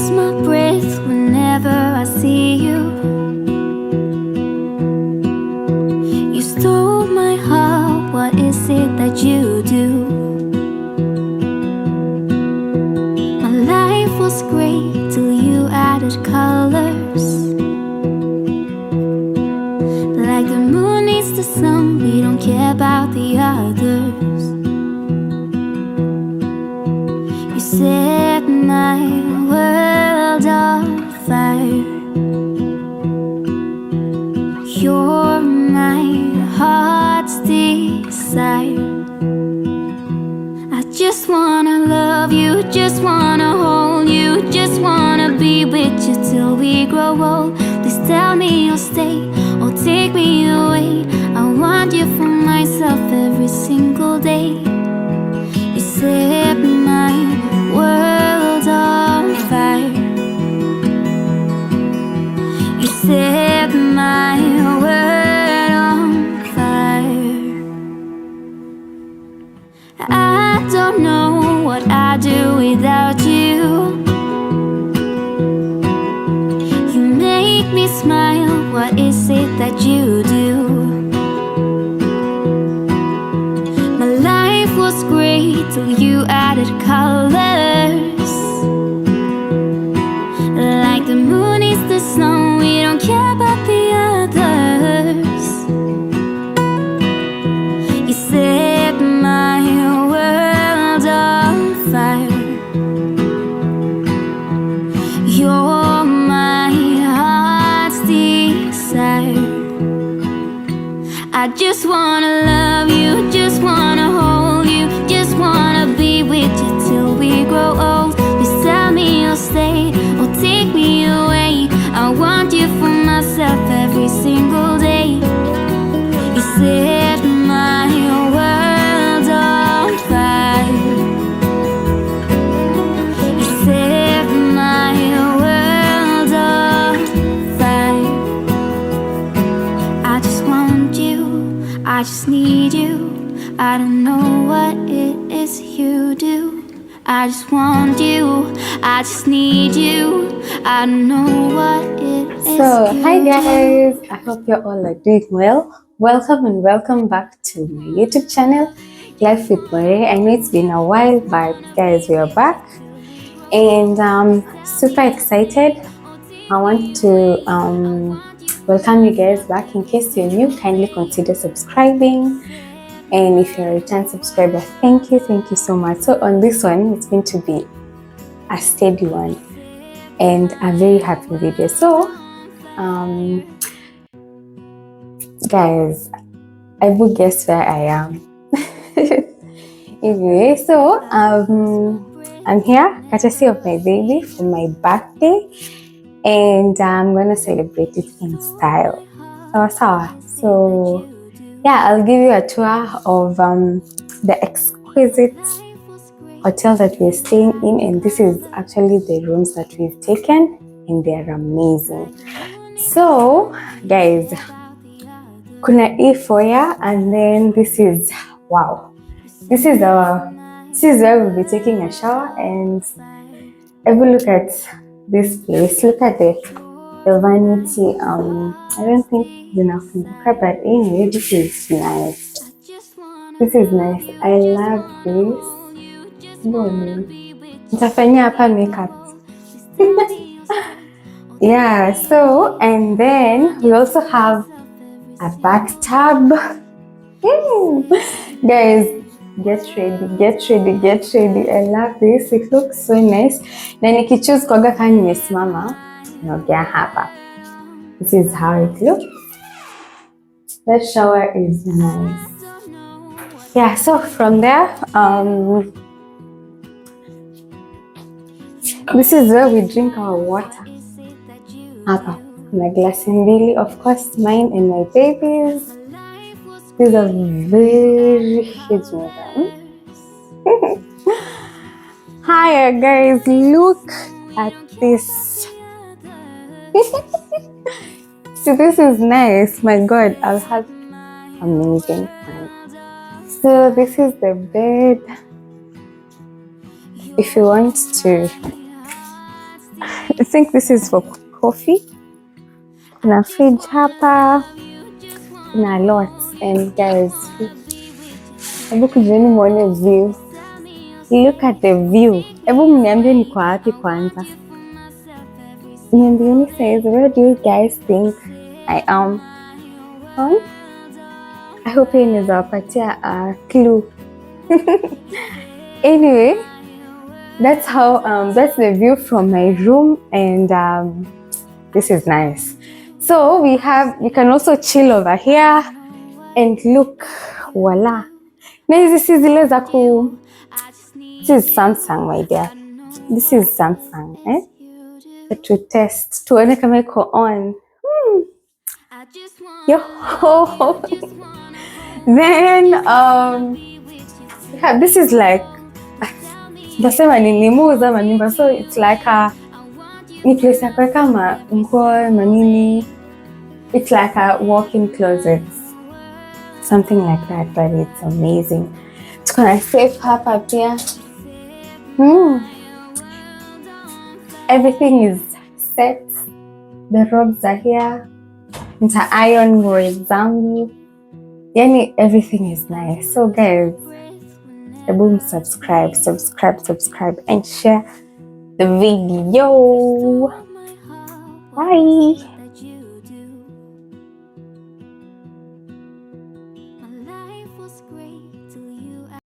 lose my breath whenever I see you. You stole my heart, what is it that you do? My life was great till you added colors. Like the moon needs the sun, we don't care about the others. You set my world on fire. You're my heart's desire. I just wanna love you, just wanna hold you, just wanna be with you till we grow old. Please tell me you'll stay or take me away. I want you for myself every single day. You set my world on fire. You set my world on fire. I don't know what I'd do without you. You make me smile, what is it that you do? My life was great till you added colors. Like the moon is the sun, we don't care about the others. You set my world on fire. You're my heart's desire. I just wanna love you, just wanna hold you, just wanna be with you till we grow old. Please tell me you'll stay or take me away. I want you for myself every single day. You set my world on fire. You set my world on fire. I just want you, I just need you. I don't know what it is you do. I just want you, I just need you. I don't know what it is. So, hi guys, I hope you all are doing well. Welcome and welcome back to my YouTube channel, Life with More. I know it's been a while, but guys, we are back and I'm super excited. I want to welcome you guys back. In case you're new, kindly consider subscribing. And if you're a return subscriber, thank you so much. So on this one, it's going to be a steady one and a very happy video. So guys, I will guess where I am. Anyway, so I'm here courtesy of my baby for my birthday, and I'm gonna celebrate it in style. So yeah, I'll give you a tour of the exquisite hotel that we're staying in, and this is actually the rooms that we've taken, and they're amazing. So guys, kuna hii foyer, and then this is wow. This is where we'll be taking a shower, and I will look at this place. Look at the vanity. I don't think it's enough, but anyway, this is nice. This is nice. I love this. Nitafanyia hapa makeup. Yeah, so and then we also have a bathtub. Guys, get ready. I love this. It looks so nice. Na nikichoose kuoga kama nimesimama, naogea hapa. This is how it looks. That shower is nice. Yeah, so from there, this is where we drink our water. Hapa kuna glasi mbili, of course mine and my baby's. These are very huge madam. Hi guys, look at this. So this is nice. My God, I'll have amazing fun. So this is the bed. If you want to I think this is for coffee. Kuna fridge hapa. Kuna lots and guys, hebu kujeni muone view. Look at the view. Hebu mniambie niko wapi kwanza. Niambieni says, where do you guys think I am? I hope you nizawapatia a clue. Anyway, that's how that's the view from my room, and this is nice. So we can also chill over here and look. Voila. Na hizi si zile za ku. This is Samsung, my dear. This is Samsung, to test tuone kama iko on. Yo. Then this is like nasema ni muuza manyumba, so it's like ni place ya kuweka nguo manini. It's like a walk-in closet, something like that, but it's amazing. Tuko na safe hapa pia. Everything is set. The robes are here. Nita iron nguo zangu. Yani everything is nice. So guys, subscribe and share the video. Bye.